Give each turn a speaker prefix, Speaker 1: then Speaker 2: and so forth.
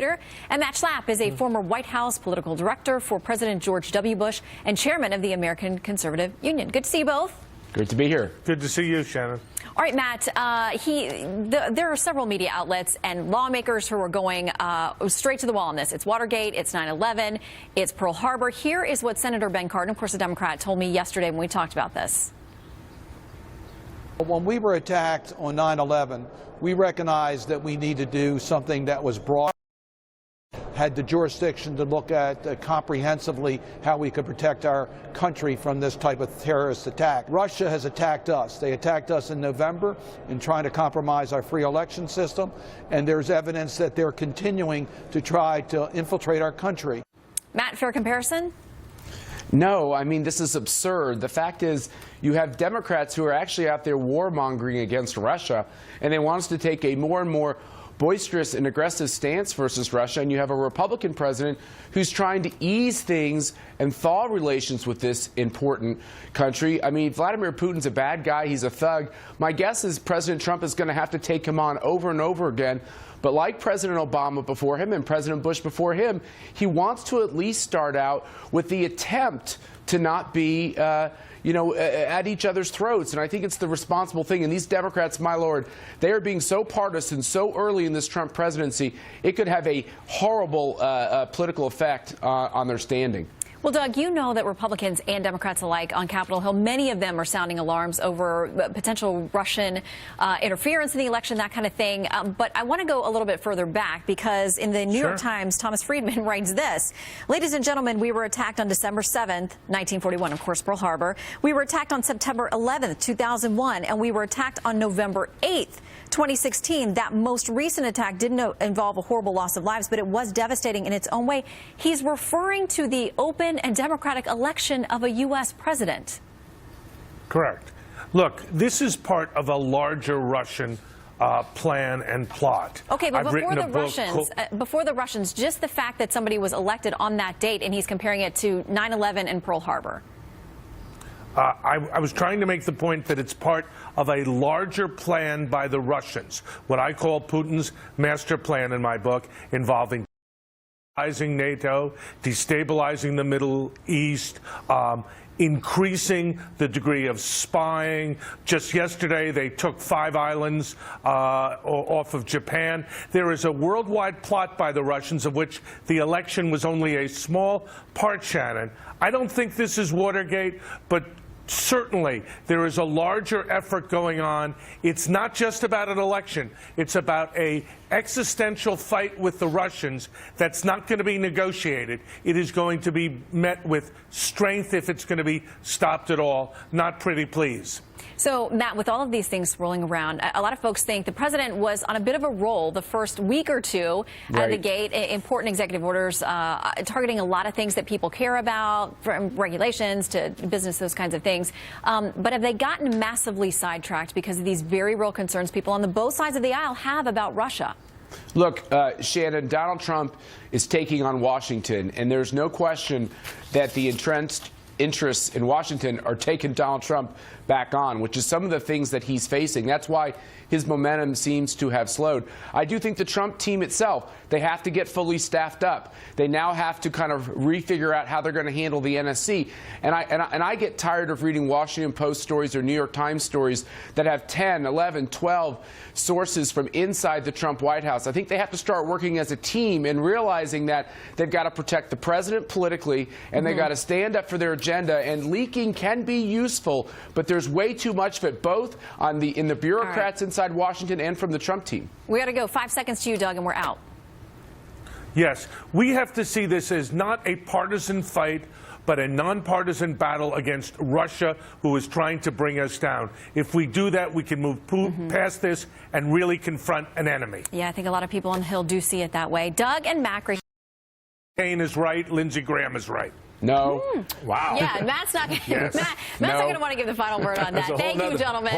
Speaker 1: And Matt Schlapp is a former White House political director for President George W. Bush and chairman of the American Conservative Union. Good to see you both.
Speaker 2: Good to be here.
Speaker 3: Good to see you, Shannon.
Speaker 1: All right, Matt, there are several media outlets and lawmakers who are going straight to the wall on this. It's Watergate, it's 9/11, it's Pearl Harbor. Here is what Senator Ben Cardin, of course a Democrat, told me yesterday when we talked about this.
Speaker 4: When we were attacked on 9/11, we recognized that we need to do something that was broad, had the jurisdiction to look at comprehensively how we could protect our country from this type of terrorist attack. Russia has attacked us. They attacked us in November in trying to compromise our free election system, and there's evidence that they're continuing to try to infiltrate our country.
Speaker 1: Matt, fair comparison?
Speaker 2: No, I mean, this is absurd. The fact is, you have Democrats who are actually out there warmongering against Russia, and they want us to take a more and more boisterous and aggressive stance versus Russia, and you have a Republican president who's trying to ease things and thaw relations with this important country. I mean, Vladimir Putin's a bad guy. He's a thug. My guess is President Trump is going to have to take him on over and over again. But like President Obama before him and President Bush before him, he wants to at least start out with the attempt to not be at each other's throats. And I think it's the responsible thing. And these Democrats, my lord, they are being so partisan so early in this Trump presidency, it could have a horrible political effect on their standing.
Speaker 1: Well, Doug, you know that Republicans and Democrats alike on Capitol Hill, many of them are sounding alarms over potential Russian interference in the election, that kind of thing. But I want to go a little bit further back because in the New York Times, Thomas Friedman writes this. Ladies and gentlemen, we were attacked on December 7th, 1941, of course, Pearl Harbor. We were attacked on September 11th, 2001, and we were attacked on November 8th. 2016, that most recent attack didn't involve a horrible loss of lives, but it was devastating in its own way. He's referring to the open and democratic election of a U.S. president.
Speaker 3: Correct. Look, this is part of a larger Russian plan and plot.
Speaker 1: Okay, but before the Russians, just the fact that somebody was elected on that date, and he's comparing it to 9/11 and Pearl Harbor.
Speaker 3: I was trying to make the point that it's part of a larger plan by the Russians, what I call Putin's master plan in my book, involving destabilizing NATO, destabilizing the Middle East, increasing the degree of spying. Just yesterday, they took 5 islands off of Japan. There is a worldwide plot by the Russians of which the election was only a small part, Shannon. I don't think this is Watergate, but certainly there is a larger effort going on. It's not just about an election. It's about an existential fight with the Russians that's not going to be negotiated. It is going to be met with strength if it's going to be stopped at all, not pretty please.
Speaker 1: So, Matt, with all of these things swirling around, a lot of folks think the president was on a bit of a roll the first week or two out of the gate. Important executive orders targeting a lot of things that people care about, from regulations to business, those kinds of things. But have they gotten massively sidetracked because of these very real concerns people on both sides of the aisle have about Russia?
Speaker 2: Look, Shannon, Donald Trump is taking on Washington, and there's no question that the entrenched interests in Washington are taking Donald Trump back on, which is some of the things that he's facing. That's why his momentum seems to have slowed. I do think the Trump team itself, they have to get fully staffed up. They now have to kind of refigure out how they're going to handle the NSC. And I get tired of reading Washington Post stories or New York Times stories that have 10, 11, 12 sources from inside the Trump White House. I think they have to start working as a team and realizing that they've got to protect the president politically, and they've got to stand up for their agenda. And leaking can be useful, but there's way too much of it, both in the bureaucrats inside Washington and from the Trump team.
Speaker 1: We got to go. 5 seconds to you, Doug, and we're out.
Speaker 3: Yes, we have to see this as not a partisan fight, but a nonpartisan battle against Russia, who is trying to bring us down. If we do that, we can move past this and really confront an enemy.
Speaker 1: Yeah, I think a lot of people on the Hill do see it that way. Doug and Matt.
Speaker 3: Kane is right. Lindsey Graham is right.
Speaker 2: No.
Speaker 3: Wow.
Speaker 1: Yeah, Matt's not going to want to give the final word on that. Thank you, gentlemen.